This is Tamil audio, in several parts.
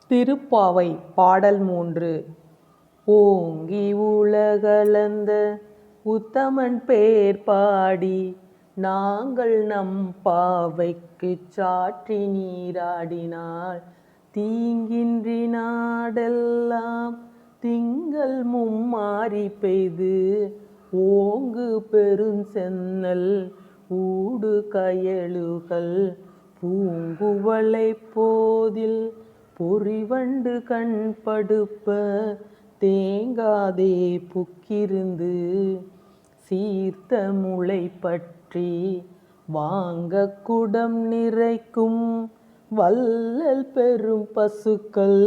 திருப்பாவை பாடல் 3. ஓங்கி உலகளந்த உத்தமன் பேர் பாடி நாங்கள் நம் பாவைக்குச் சாற்றி நீராடினால் தீங்கின்றி நாடெல்லாம் திங்கள் மும்மாரி பெய்து ஓங்கு பெருஞ்செந்நெல் ஊடு கயலுகள் பூங்குவளை போதில் பொறிவண்டு கண்படுப்ப தேங்காதே புக்கிருந்து சீர்த்த முளை பற்றி வாங்க குடம் நிறைக்கும் வள்ளல் பெரும் பசுக்கள்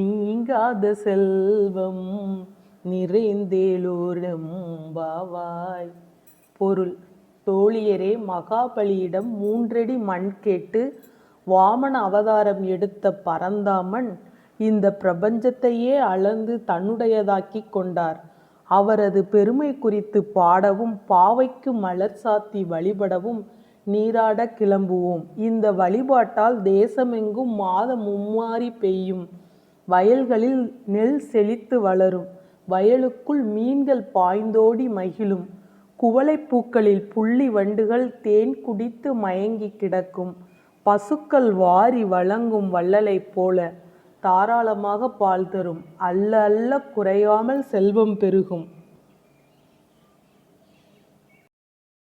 நீங்காத செல்வம் நிறைந்தேலோரெம்பாவாய். பொருள்: தோழியரே, மகாபலியிடம் 3 அடி மண் கேட்டு வாமன அவதாரம் எடுத்த பரந்தாமன் இந்த பிரபஞ்சத்தையே அளந்து தன்னுடையதாக்கி கொண்டார். அவரது பெருமை குறித்து பாடவும் பாவைக்கு மலர் சாத்தி வழிபடவும் நீராட கிளம்புவோம். இந்த வழிபாட்டால் தேசமெங்கும் மாதம் மும்மாரி பெய்யும், வயல்களில் நெல் செழித்து வளரும், வயலுக்குள் மீன்கள் பாய்ந்தோடி மகிழும், குவளைப்பூக்களில் புள்ளி வண்டுகள் தேன் குடித்து மயங்கி கிடக்கும், பசுக்கள் வாரி வழங்கும் வள்ளலைப் போல தாராளமாக பால் தரும், அல்ல அல்ல குறையாமல் செல்வம் பெருகும்,